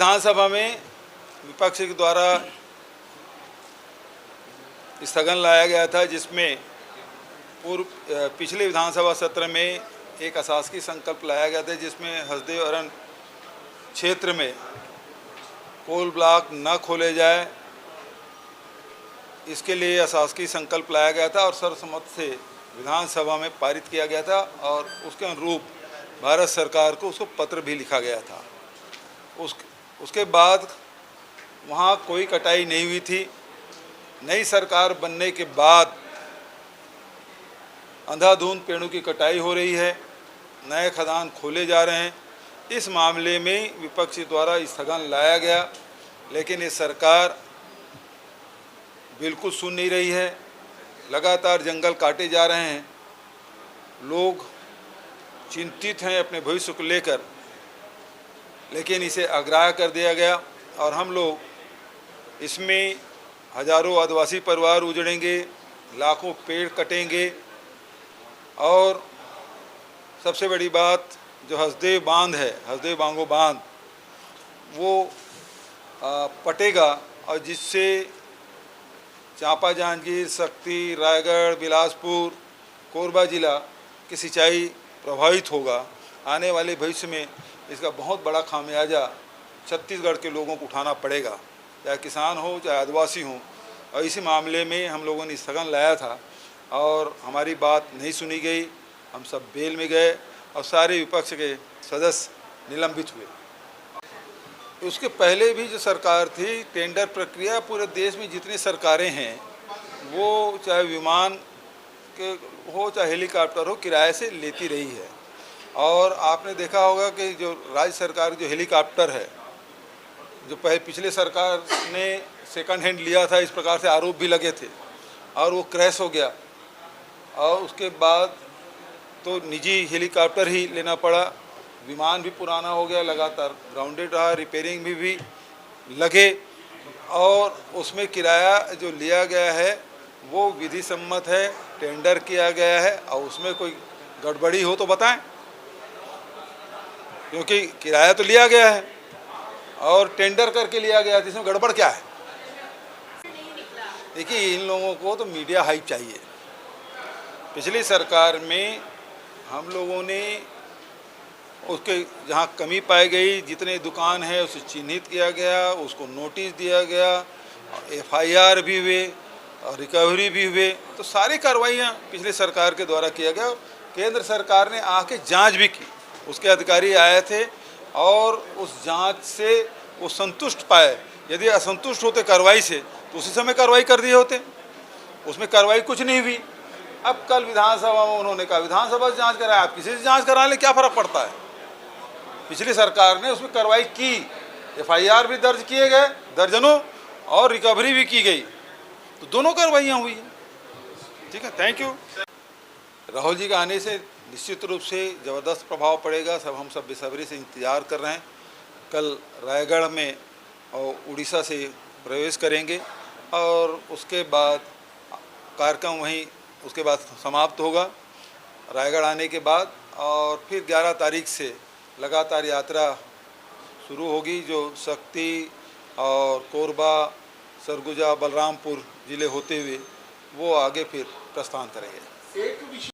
विधानसभा में विपक्ष के द्वारा स्थगन लाया गया था, जिसमें पिछले विधानसभा सत्र में एक अशासकीय संकल्प लाया गया था, जिसमें हसदेव अरण्य क्षेत्र में कोल ब्लॉक न खोले जाए, इसके लिए अशासकीय संकल्प लाया गया था और सर्वसम्मत से विधानसभा में पारित किया गया था और उसके अनुरूप भारत सरकार को उसको पत्र भी लिखा गया था। उसके बाद वहाँ कोई कटाई नहीं हुई थी। नई सरकार बनने के बाद अंधाधुंध पेड़ों की कटाई हो रही है, नए खदान खोले जा रहे हैं। इस मामले में विपक्ष द्वारा स्थगन लाया गया, लेकिन ये सरकार बिल्कुल सुन नहीं रही है। लगातार जंगल काटे जा रहे हैं। लोग चिंतित हैं अपने भविष्य को लेकर, लेकिन इसे अग्राह्य कर दिया गया और हम लोग इसमें हजारों आदिवासी परिवार उजड़ेंगे, लाखों पेड़ कटेंगे और सबसे बड़ी बात जो हसदेव बांध है, हसदेव बांगो बांध, वो पटेगा और जिससे चांपा, जांजगीर, शक्ति, रायगढ़, बिलासपुर, कोरबा जिला की सिंचाई प्रभावित होगा। आने वाले भविष्य में इसका बहुत बड़ा खामियाजा छत्तीसगढ़ के लोगों को उठाना पड़ेगा, चाहे किसान हो चाहे आदिवासी हो। और इसी मामले में हम लोगों ने स्थगन लाया था और हमारी बात नहीं सुनी गई। हम सब बेल में गए और सारे विपक्ष के सदस्य निलंबित हुए। उसके पहले भी जो सरकार थी, टेंडर प्रक्रिया पूरे देश में जितनी सरकारें हैं, वो चाहे विमान के हो चाहे हेलीकॉप्टर हो, किराए से लेती रही है। और आपने देखा होगा कि जो राज्य सरकार जो हेलीकॉप्टर है, जो पिछले सरकार ने सेकंड हैंड लिया था, इस प्रकार से आरोप भी लगे थे और वो क्रैश हो गया और उसके बाद तो निजी हेलीकॉप्टर ही लेना पड़ा। विमान भी पुराना हो गया, लगातार ग्राउंडेड रहा, रिपेयरिंग भी लगे और उसमें किराया जो लिया गया है वो विधि सम्मत है, टेंडर किया गया है और उसमें कोई गड़बड़ी हो तो बताएं, क्योंकि किराया तो लिया गया है और टेंडर करके लिया गया है, इसमें गड़बड़ क्या है। देखिए, इन लोगों को तो मीडिया हाइप चाहिए। पिछली सरकार में हम लोगों ने उसके जहाँ कमी पाई गई, जितने दुकान है उसे चिन्हित किया गया, उसको नोटिस दिया गया, FIR भी हुए और रिकवरी भी हुए। तो सारी कार्रवाइयाँ पिछले सरकार के द्वारा किया गया। केंद्र सरकार ने आके जांच भी की, उसके अधिकारी आए थे और उस जांच से वो संतुष्ट पाए। यदि असंतुष्ट होते कार्रवाई से तो उसी समय कार्रवाई कर दिए होते, उसमें कार्रवाई कुछ नहीं हुई। अब कल विधानसभा में उन्होंने कहा विधानसभा से जाँच कराए, आप किसी से जाँच करा लें, क्या फ़र्क पड़ता है। पिछली सरकार ने उसमें कार्रवाई की, FIR भी दर्ज किए गए दर्जनों और रिकवरी भी की गई, तो दोनों कार्रवाइयाँ हुई हैं। ठीक है, थैंक यू। राहुल जी के आने से निश्चित रूप से ज़बरदस्त प्रभाव पड़ेगा। हम सब बेसब्री से इंतज़ार कर रहे हैं। कल रायगढ़ में और उड़ीसा से प्रवेश करेंगे और उसके बाद कार्यक्रम वहीं उसके बाद समाप्त होगा रायगढ़ आने के बाद, और फिर 11 तारीख से लगातार यात्रा शुरू होगी, जो शक्ति और कोरबा, सरगुजा, बलरामपुर ज़िले होते हुए वो आगे फिर प्रस्थान करेंगे।